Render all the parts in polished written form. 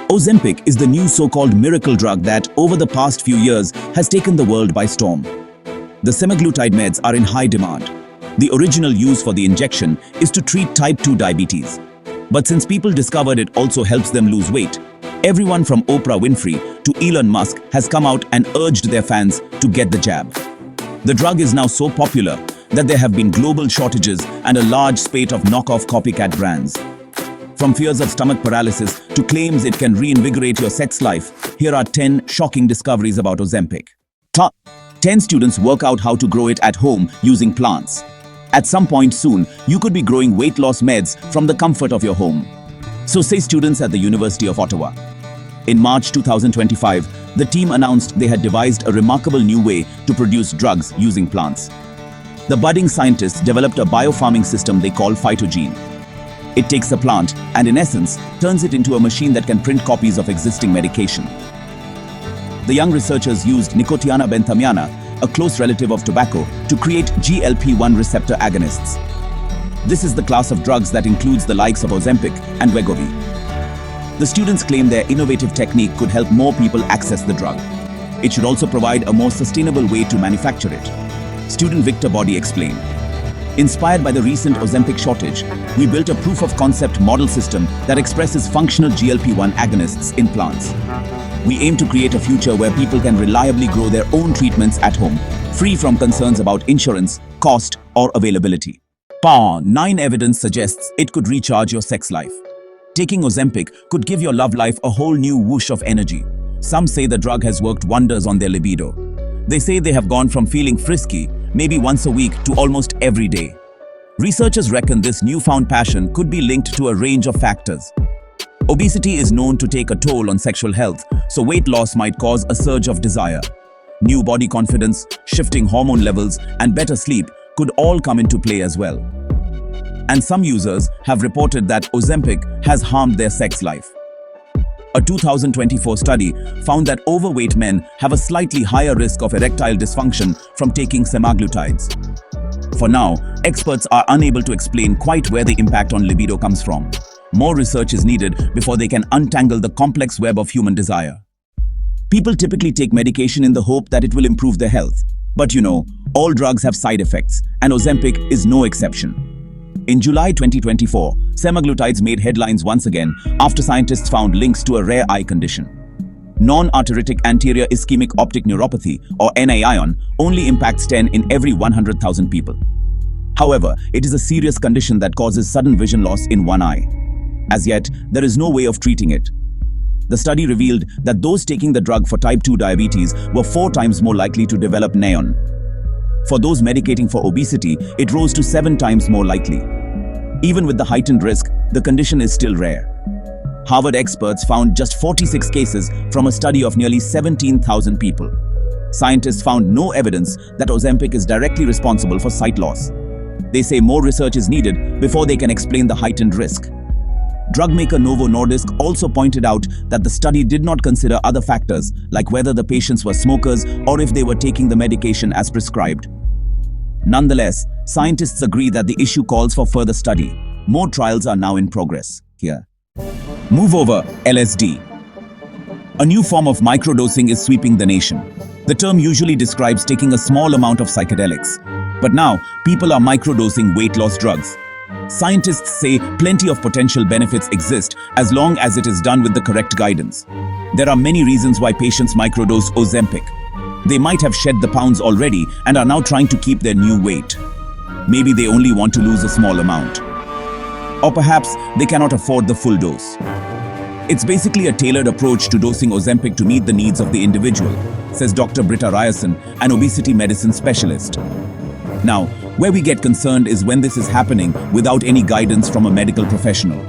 Ozempic is the new so-called miracle drug that, over the past few years, has taken the world by storm. The semaglutide meds are in high demand. The original use for the injection is to treat type 2 diabetes. But since people discovered it also helps them lose weight, everyone from Oprah Winfrey to Elon Musk has come out and urged their fans to get the jab. The drug is now so popular that there have been global shortages and a large spate of knockoff copycat brands. From fears of stomach paralysis to claims it can reinvigorate your sex life, here are 10 shocking discoveries about Ozempic. 10 students work out how to grow it at home using plants. At some point soon, you could be growing weight loss meds from the comfort of your home. So say students at the University of Ottawa. In March 2025, the team announced they had devised a remarkable new way to produce drugs using plants. The budding scientists developed a biofarming system they call phytogene. It takes a plant and, in essence, turns it into a machine that can print copies of existing medication. The young researchers used Nicotiana benthamiana, a close relative of tobacco, to create GLP-1 receptor agonists. This is the class of drugs that includes the likes of Ozempic and Wegovy. The students claim their innovative technique could help more people access the drug. It should also provide a more sustainable way to manufacture it. Student Victor Body explained. Inspired by the recent Ozempic shortage, we built a proof-of-concept model system that expresses functional GLP-1 agonists in plants. We aim to create a future where people can reliably grow their own treatments at home, free from concerns about insurance, cost, or availability. 9 evidence suggests it could recharge your sex life. Taking Ozempic could give your love life a whole new whoosh of energy. Some say the drug has worked wonders on their libido. They say they have gone from feeling frisky, maybe once a week, to almost every day. Researchers reckon this newfound passion could be linked to a range of factors. Obesity is known to take a toll on sexual health, so weight loss might cause a surge of desire. New body confidence, shifting hormone levels, and better sleep could all come into play as well. And some users have reported that Ozempic has harmed their sex life. A 2024 study found that overweight men have a slightly higher risk of erectile dysfunction from taking semaglutides. For now, experts are unable to explain quite where the impact on libido comes from. More research is needed before they can untangle the complex web of human desire. People typically take medication in the hope that it will improve their health. But all drugs have side effects, and Ozempic is no exception. In July 2024, semaglutides made headlines once again after scientists found links to a rare eye condition. Non-arteritic anterior ischemic optic neuropathy, or NAION, only impacts 10 in every 100,000 people. However, it is a serious condition that causes sudden vision loss in one eye. As yet, there is no way of treating it. The study revealed that those taking the drug for type 2 diabetes were 4 times more likely to develop NAION. For those medicating for obesity, it rose to 7 times more likely. Even with the heightened risk, the condition is still rare. Harvard experts found just 46 cases from a study of nearly 17,000 people. Scientists found no evidence that Ozempic is directly responsible for sight loss. They say more research is needed before they can explain the heightened risk. Drug maker Novo Nordisk also pointed out that the study did not consider other factors like whether the patients were smokers or if they were taking the medication as prescribed. Nonetheless, scientists agree that the issue calls for further study. More trials are now in progress. Here. Move over, LSD. A new form of microdosing is sweeping the nation. The term usually describes taking a small amount of psychedelics. But now, people are microdosing weight loss drugs. Scientists say plenty of potential benefits exist as long as it is done with the correct guidance. There are many reasons why patients microdose Ozempic. They might have shed the pounds already and are now trying to keep their new weight. Maybe they only want to lose a small amount. Or perhaps they cannot afford the full dose. It's basically a tailored approach to dosing Ozempic to meet the needs of the individual, says Dr. Britta Ryerson, an obesity medicine specialist. Now, where we get concerned is when this is happening without any guidance from a medical professional.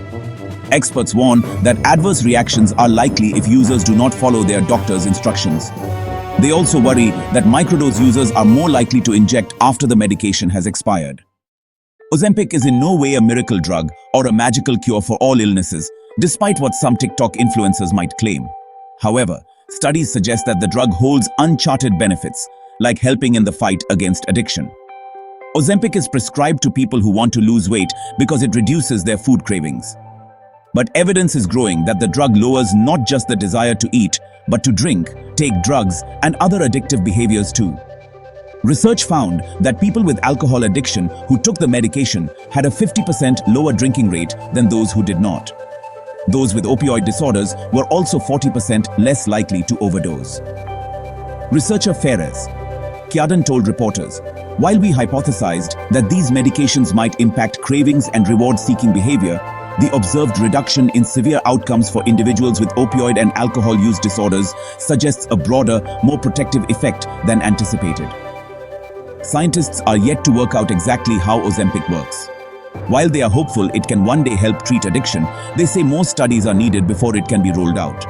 Experts warn that adverse reactions are likely if users do not follow their doctor's instructions. They also worry that microdose users are more likely to inject after the medication has expired. Ozempic is in no way a miracle drug or a magical cure for all illnesses, despite what some TikTok influencers might claim. However, studies suggest that the drug holds uncharted benefits, like helping in the fight against addiction. Ozempic is prescribed to people who want to lose weight because it reduces their food cravings. But evidence is growing that the drug lowers not just the desire to eat, but to drink, take drugs, and other addictive behaviors too. Research found that people with alcohol addiction who took the medication had a 50% lower drinking rate than those who did not. Those with opioid disorders were also 40% less likely to overdose. Researcher Ferres Kiadan told reporters, "While we hypothesized that these medications might impact cravings and reward-seeking behavior, the observed reduction in severe outcomes for individuals with opioid and alcohol use disorders suggests a broader, more protective effect than anticipated." Scientists are yet to work out exactly how Ozempic works. While they are hopeful it can one day help treat addiction, they say more studies are needed before it can be rolled out.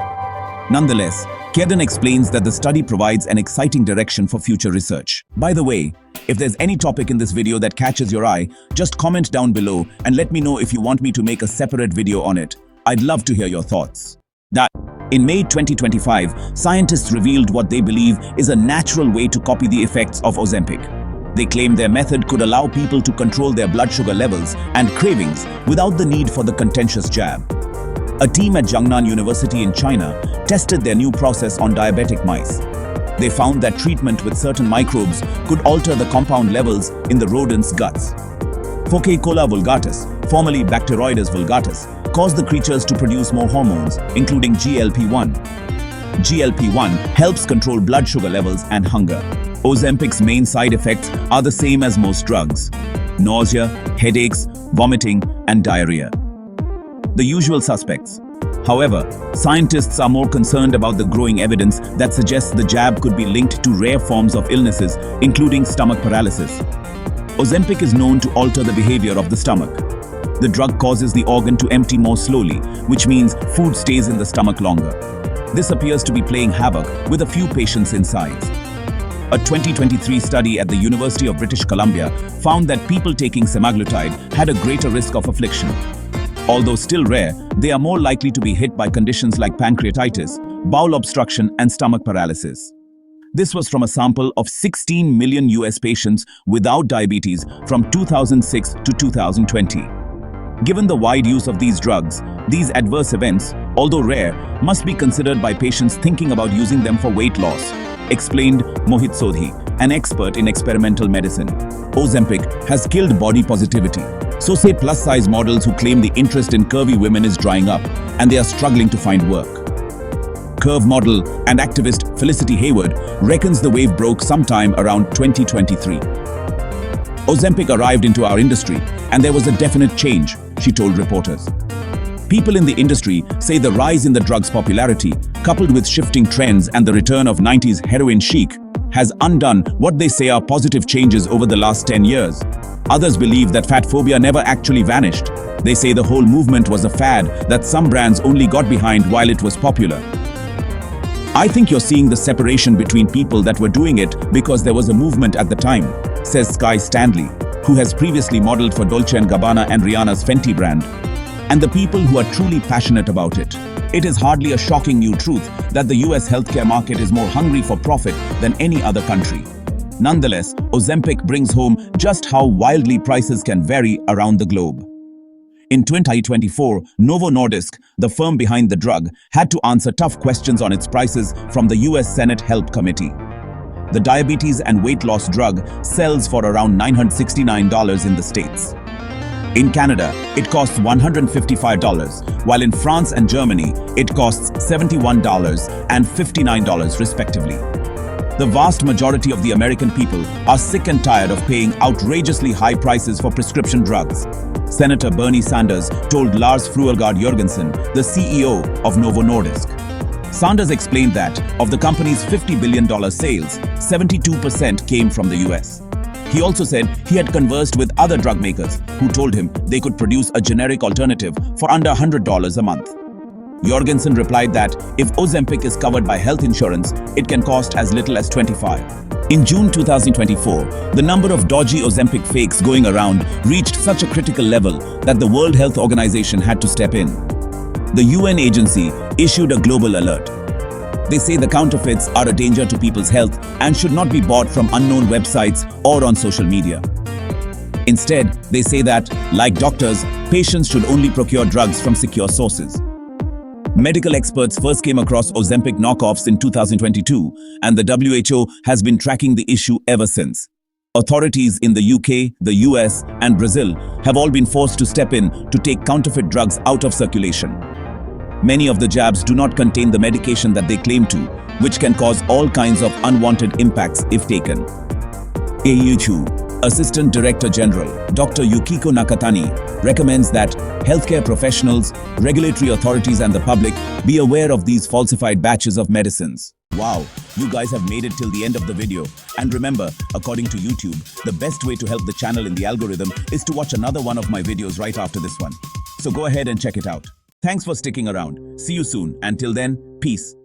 Nonetheless, Kiadan explains that the study provides an exciting direction for future research. By the way, if there's any topic in this video that catches your eye, just comment down below and let me know if you want me to make a separate video on it. I'd love to hear your thoughts. In May 2025, scientists revealed what they believe is a natural way to copy the effects of Ozempic. They claim their method could allow people to control their blood sugar levels and cravings without the need for the contentious jab. A team at Jiangnan University in China tested their new process on diabetic mice. They found that treatment with certain microbes could alter the compound levels in the rodent's guts. Formicola vulgatus, formerly Bacteroides vulgatus, caused the creatures to produce more hormones, including GLP-1. GLP-1 helps control blood sugar levels and hunger. Ozempic's main side effects are the same as most drugs: nausea, headaches, vomiting, and diarrhea. The usual suspects. However, scientists are more concerned about the growing evidence that suggests the jab could be linked to rare forms of illnesses, including stomach paralysis. Ozempic is known to alter the behavior of the stomach. The drug causes the organ to empty more slowly, which means food stays in the stomach longer. This appears to be playing havoc with a few patients' insides. A 2023 study at the University of British Columbia found that people taking semaglutide had a greater risk of affliction. Although still rare, they are more likely to be hit by conditions like pancreatitis, bowel obstruction, and stomach paralysis. This was from a sample of 16 million US patients without diabetes from 2006 to 2020. Given the wide use of these drugs, these adverse events, although rare, must be considered by patients thinking about using them for weight loss, explained Mohit Sodhi, an expert in experimental medicine. Ozempic has killed body positivity. So say plus-size models who claim the interest in curvy women is drying up and they are struggling to find work. Curve model and activist Felicity Hayward reckons the wave broke sometime around 2023. Ozempic arrived into our industry and there was a definite change, she told reporters. People in the industry say the rise in the drug's popularity, coupled with shifting trends and the return of 90s heroin chic, has undone what they say are positive changes over the last 10 years. Others believe that fat phobia never actually vanished. They say the whole movement was a fad that some brands only got behind while it was popular. I think you're seeing the separation between people that were doing it because there was a movement at the time, says Sky Stanley, who has previously modeled for Dolce & Gabbana and Rihanna's Fenty brand, and the people who are truly passionate about it. It is hardly a shocking new truth that the US healthcare market is more hungry for profit than any other country. Nonetheless, Ozempic brings home just how wildly prices can vary around the globe. In 2024, Novo Nordisk, the firm behind the drug, had to answer tough questions on its prices from the US Senate Health Committee. The diabetes and weight loss drug sells for around $969 in the States. In Canada, it costs $155, while in France and Germany, it costs $71 and $59 respectively. The vast majority of the American people are sick and tired of paying outrageously high prices for prescription drugs. Senator Bernie Sanders told Lars Fruergaard Jørgensen, the CEO of Novo Nordisk. Sanders explained that of the company's $50 billion sales, 72% came from the US. He also said he had conversed with other drug makers who told him they could produce a generic alternative for under $100 a month. Jorgensen replied that if Ozempic is covered by health insurance, it can cost as little as $25. In June 2024, the number of dodgy Ozempic fakes going around reached such a critical level that the World Health Organization had to step in. The UN agency issued a global alert. They say the counterfeits are a danger to people's health and should not be bought from unknown websites or on social media. Instead, they say that, like doctors, patients should only procure drugs from secure sources. Medical experts first came across Ozempic knockoffs in 2022, and the WHO has been tracking the issue ever since. Authorities in the UK, the US, and Brazil have all been forced to step in to take counterfeit drugs out of circulation. Many of the jabs do not contain the medication that they claim to, which can cause all kinds of unwanted impacts if taken. AUHU, Assistant Director General, Dr. Yukiko Nakatani, recommends that healthcare professionals, regulatory authorities, and the public be aware of these falsified batches of medicines. Wow, you guys have made it till the end of the video. And remember, according to YouTube, the best way to help the channel in the algorithm is to watch another one of my videos right after this one. So go ahead and check it out. Thanks for sticking around. See you soon. Until then, peace.